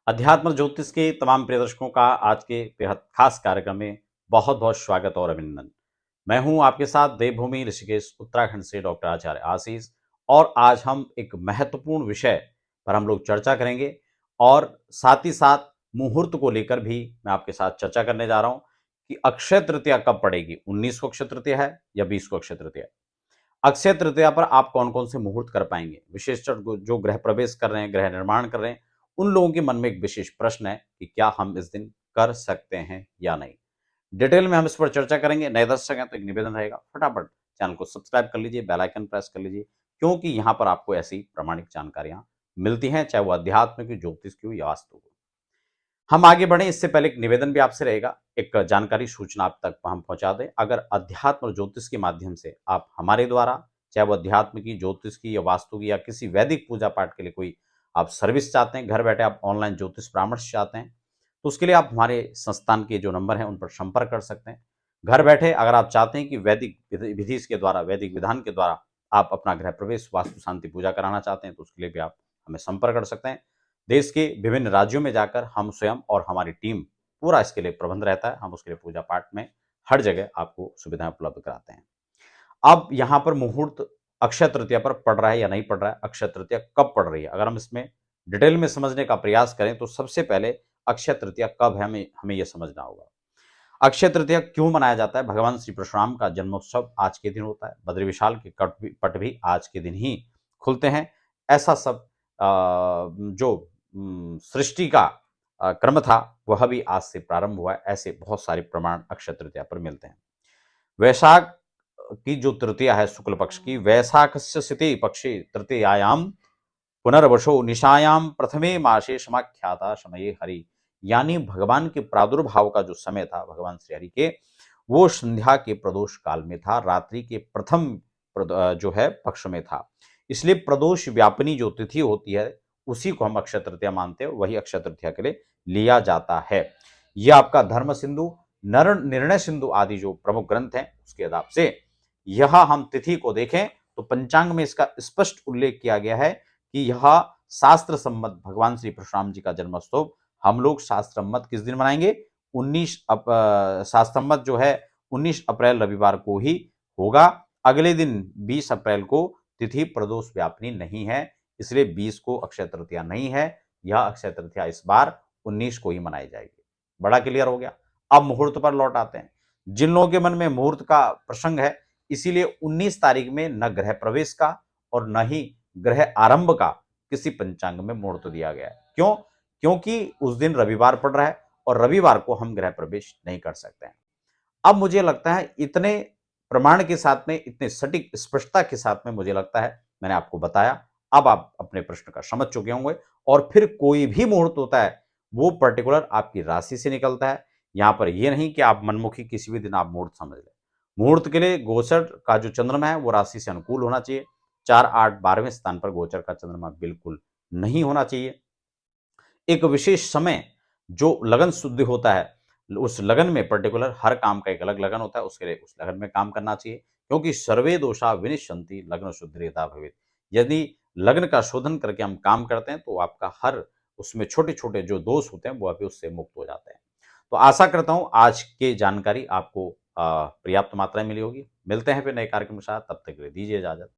अध्यात्म ज्योतिष के तमाम प्रिय दर्शकों का आज के बेहद खास कार्यक्रम में बहुत बहुत स्वागत और अभिनंदन। मैं हूं आपके साथ देवभूमि ऋषिकेश उत्तराखंड से डॉक्टर आचार्य आशीष। और आज हम एक महत्वपूर्ण विषय पर हम लोग चर्चा करेंगे और साथ ही साथ मुहूर्त को लेकर भी मैं आपके साथ चर्चा करने जा रहा हूं कि अक्षय तृतीया कब पड़ेगी। 19 को अक्षय तृतीया है या 20 को अक्षय तृतीया है। अक्षय तृतीया पर आप कौन-कौन से मुहूर्त कर पाएँगे? विशेषकर जो गृह प्रवेश कर रहे हैं, गृह निर्माण कर रहे हैं, उन लोगों के मन में एक विशेष प्रश्न है कि क्या हम इस दिन कर सकते हैं या नहीं? डिटेल में हम इस पर चर्चा करेंगे। नए दर्शक हैं तो एक निवेदन रहेगा, फटाफट चैनल को सब्सक्राइब कर लीजिए, बेल आइकन प्रेस कर लीजिए, क्योंकि यहाँ पर आपको ऐसी प्रामाणिक जानकारियाँ मिलती हैं, चाहे वो अध्यात्म की, ज्योतिष की हो या वास्तु की। हम आगे बढ़ें इससे पहले एक निवेदन भी आपसे रहेगा, एक जानकारी सूचना आप तक हम पहुंचा दें। अगर अध्यात्म और ज्योतिष के माध्यम से आप हमारे द्वारा, चाहे वो अध्यात्म की, ज्योतिष की या वास्तु की या किसी वैदिक पूजा पाठ के लिए कोई आप सर्विस चाहते हैं, घर बैठे आप ऑनलाइन ज्योतिष परामर्श चाहते हैं, तो उसके लिए आप हमारे संस्थान के जो नंबर हैं उन पर संपर्क कर सकते हैं। घर बैठे अगर आप चाहते हैं कि वैदिक विधि के द्वारा, वैदिक विधान के द्वारा आप अपना गृह प्रवेश, वास्तु शांति पूजा कराना चाहते हैं, तो उसके लिए भी आप हमें संपर्क कर सकते हैं। देश के विभिन्न राज्यों में जाकर हम स्वयं और हमारी टीम पूरा इसके लिए प्रबंध रहता है। हम उसके लिए पूजा पाठ में हर जगह आपको सुविधाएं उपलब्ध कराते हैं। अब यहाँ पर मुहूर्त अक्षय तृतीया पर पड़ रहा है या नहीं पड़ रहा है, अक्षय तृतीया कब पड़ रही है, अगर हम इसमें डिटेल में समझने का प्रयास करें तो सबसे पहले अक्षय तृतीया कब है, हमें हमें यह समझना होगा। अक्षय तृतीया क्यों मनाया जाता है? भगवान श्री परशुराम का जन्मोत्सव आज के दिन होता है। बद्री विशाल के पट भी आज के दिन ही खुलते हैं। ऐसा सब जो सृष्टि का क्रम था वह भी आज से प्रारंभ हुआ है। ऐसे बहुत सारे प्रमाण अक्षय तृतीया पर मिलते हैं। वैशाख की जो तृतीया है शुक्ल पक्ष की, वैशाखस्य सिते पक्षे तृतीयायाम पुनर्वशो निशायाम प्रथमे मासे समाख्याता समये हरि। यानी भगवान के प्रादुर्भाव का जो समय था भगवान श्री हरि के, वो संध्या के प्रदोष काल में था, रात्रि के प्रथम जो है पक्ष में था। इसलिए प्रदोष व्यापिनी जो तिथि होती है उसी को हम अक्षय तृतीया मानते हैं, वही अक्षय तृतीया के लिए लिया जाता है। यह आपका धर्म सिंधु, नर निर्णय सिंधु आदि जो प्रमुख ग्रंथ हैं उसके हिसाब से यह हम तिथि को देखें तो पंचांग में इसका स्पष्ट उल्लेख किया गया है कि यह शास्त्र सम्मत भगवान श्री परशुराम जी का जन्मोत्सव हम लोग शास्त्र सम्मत किस दिन मनाएंगे? 19 शास्त्र सम्मत जो है 19 अप्रैल रविवार को ही होगा। अगले दिन 20 अप्रैल को तिथि प्रदोष व्यापिनी नहीं है, इसलिए 20 को अक्षय तृतीया नहीं है। यह अक्षय तृतीया इस बार 19 को ही मनाई जाएगी। बड़ा क्लियर हो गया। अब मुहूर्त पर लौट आते हैं। जिन लोगों के मन में मुहूर्त का प्रसंग है, इसीलिए 19 तारीख में न गृह प्रवेश का और न ही गृह आरंभ का किसी पंचांग में मुहूर्त दिया गया है। क्यों? क्योंकि उस दिन रविवार पड़ रहा है और रविवार को हम गृह प्रवेश नहीं कर सकते हैं। अब मुझे लगता है इतने प्रमाण के साथ में, इतने सटीक स्पष्टता के साथ में मुझे लगता है मैंने आपको बताया। अब आप अपने प्रश्न का समझ चुके होंगे। और फिर कोई भी मुहूर्त होता है वो पर्टिकुलर आपकी राशि से निकलता है। यहाँ पर ये नहीं कि आप मनमुखी किसी भी दिन आप मुहूर्त समझ लें। मुहूर्त के लिए गोचर का जो चंद्रमा है वो राशि से अनुकूल होना चाहिए। 4, 8, 12वें स्थान पर गोचर का चंद्रमा बिल्कुल नहीं होना चाहिए। एक विशेष समय जो लगन शुद्धि होता है, उस लगन में पर्टिकुलर हर काम का एक अलग लगन होता है, उसके लिए उस लगन में काम करना चाहिए। क्योंकि सर्वे दोषा विनिश्यन्ति लग्न शुद्धिरेता भवेत्। यदि लग्न का शोधन करके हम काम करते हैं तो आपका हर उसमें छोटे-छोटे जो दोष होते हैं वो अभी उससे मुक्त हो जाते हैं। तो आशा करता हूँ आज की जानकारी आपको पर्याप्त मात्रा में मिली होगी। मिलते हैं फिर नए कार्यक्रम के साथ, तब तक के लिए दीजिए इजाज़त।